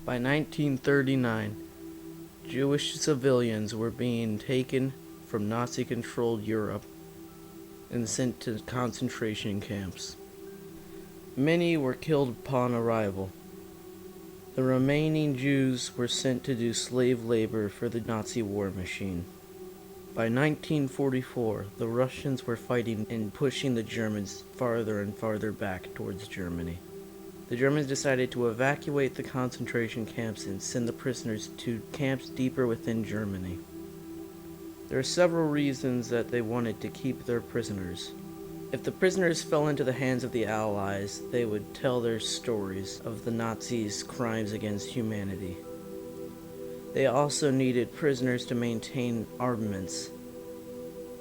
By 1939, Jewish civilians were being taken from Nazi-controlled Europe and sent to concentration camps. Many were killed upon arrival. The remaining Jews were sent to do slave labor for the Nazi war machine. By 1944, the Russians were fighting and pushing the Germans farther and farther back towards Germany. The Germans decided to evacuate the concentration camps and send the prisoners to camps deeper within Germany. There are several reasons that they wanted to keep their prisoners. If the prisoners fell into the hands of the Allies, they would tell their stories of the Nazis' crimes against humanity. They also needed prisoners to maintain armaments.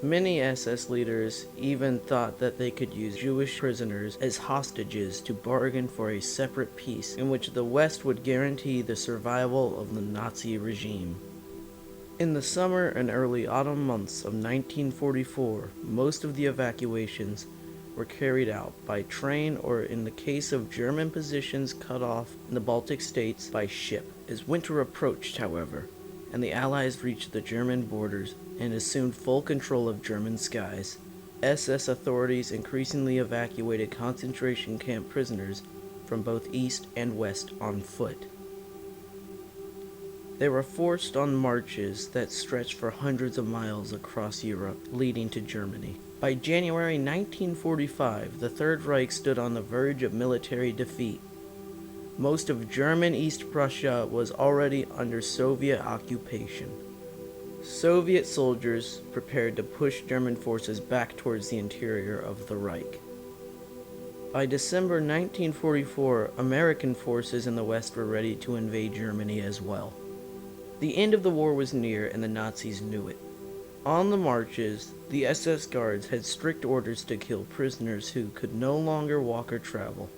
Many SS leaders even thought that they could use Jewish prisoners as hostages to bargain for a separate peace in which the West would guarantee the survival of the Nazi regime. In the summer and early autumn months of 1944, most of the evacuations were carried out by train or, in the case of German positions, cut off in the Baltic states, by ship. As winter approached, however, and the Allies reached the German borders and assumed full control of German skies, SS authorities increasingly evacuated concentration camp prisoners from both east and west on foot. They were forced on marches that stretched for hundreds of miles across Europe, leading to Germany. By January 1945, the Third Reich stood on the verge of military defeat. Most of German East Prussia was already under Soviet occupation. Soviet soldiers prepared to push German forces back towards the interior of the Reich. By December 1944, American forces in the West were ready to invade Germany as well. The end of the war was near, and the Nazis knew it. On the marches, the SS guards had strict orders to kill prisoners who could no longer walk or travel.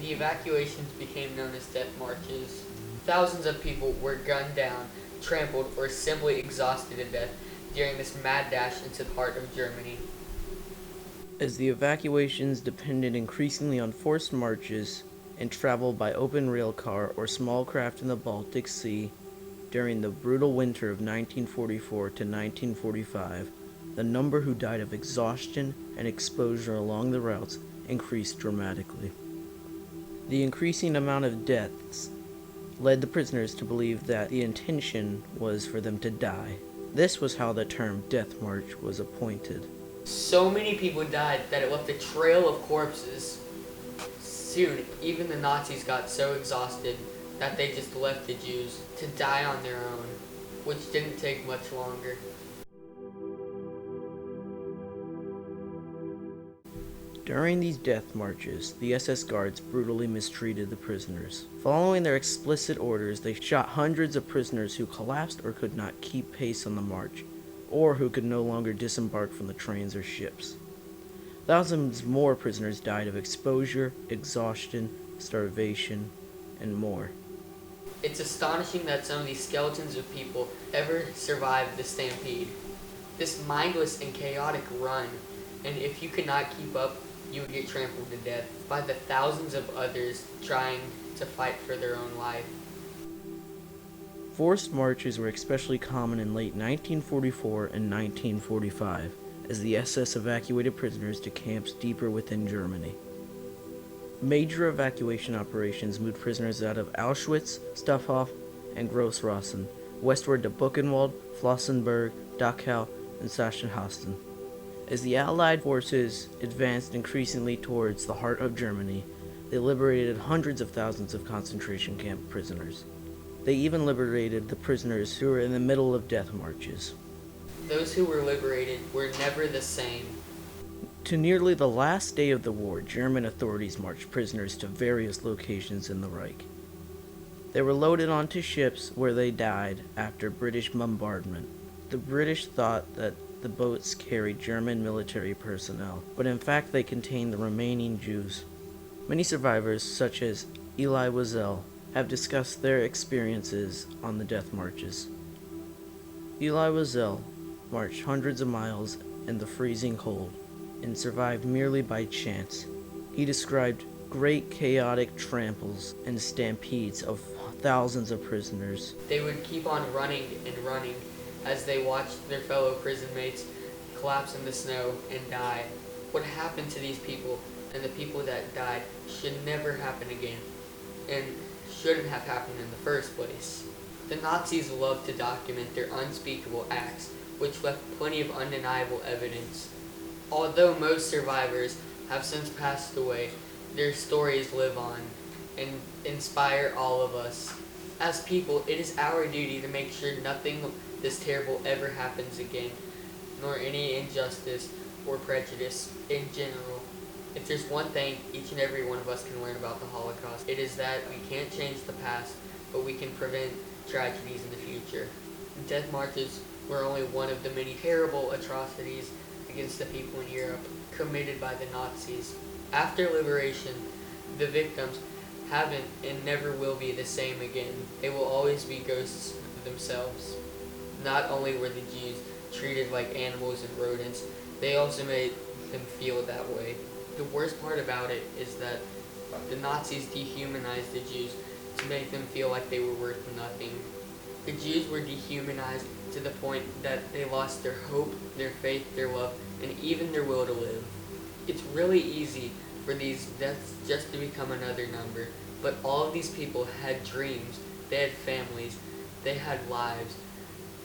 The evacuations became known as death marches. Thousands of people were gunned down, trampled, or simply exhausted to death during this mad dash into the heart of Germany. As the evacuations depended increasingly on forced marches and travel by open rail car or small craft in the Baltic Sea, during the brutal winter of 1944 to 1945, the number who died of exhaustion and exposure along the routes increased dramatically. The increasing amount of deaths led the prisoners to believe that the intention was for them to die. This was how the term death march was appointed. So many people died that it left a trail of corpses. Soon, even the Nazis got so exhausted that they just left the Jews to die on their own, which didn't take much longer. During these death marches, the SS guards brutally mistreated the prisoners. Following their explicit orders, they shot hundreds of prisoners who collapsed or could not keep pace on the march, or who could no longer disembark from the trains or ships. Thousands more prisoners died of exposure, exhaustion, starvation, and more. It's astonishing that some of these skeletons of people ever survived the stampede. This mindless and chaotic run, and if you could not keep up, you would get trampled to death by the thousands of others trying to fight for their own life. Forced marches were especially common in late 1944 and 1945, as the SS evacuated prisoners to camps deeper within Germany. Major evacuation operations moved prisoners out of Auschwitz, Stutthof, and Grossrosen, westward to Buchenwald, Flossenburg, Dachau, and Sachsenhausen. As the Allied forces advanced increasingly towards the heart of Germany, they liberated hundreds of thousands of concentration camp prisoners. They even liberated the prisoners who were in the middle of death marches. Those who were liberated were never the same. To nearly the last day of the war, German authorities marched prisoners to various locations in the Reich. They were loaded onto ships where they died after British bombardment. The British thought that the boats carried German military personnel, but in fact they contained the remaining Jews. Many survivors, such as Elie Wiesel, have discussed their experiences on the death marches. Elie Wiesel marched hundreds of miles in the freezing cold and survived merely by chance. He described great chaotic tramples and stampedes of thousands of prisoners. They would keep on running and running as they watched their fellow prison mates collapse in the snow and die. What happened to these people and the people that died should never happen again, and shouldn't have happened in the first place. The Nazis loved to document their unspeakable acts, which left plenty of undeniable evidence. Although most survivors have since passed away, their stories live on and inspire all of us. As people, it is our duty to make sure nothing this terrible ever happens again, nor any injustice or prejudice in general. If there's one thing each and every one of us can learn about the Holocaust, it is that we can't change the past, but we can prevent tragedies in the future. Death marches were only one of the many terrible atrocities against the people in Europe committed by the Nazis. After liberation, the victims haven't and never will be the same again. They will always be ghosts of themselves. Not only were the Jews treated like animals and rodents, they also made them feel that way. The worst part about it is that the Nazis dehumanized the Jews to make them feel like they were worth nothing. The Jews were dehumanized to the point that they lost their hope, their faith, their love, and even their will to live. It's really easy for these deaths just to become another number, but all of these people had dreams, they had families, they had lives,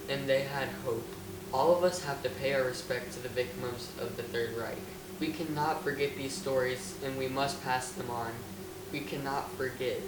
and they had hope. All of us have to pay our respect to the victims of the Third Reich. We cannot forget these stories, and we must pass them on. We cannot forget.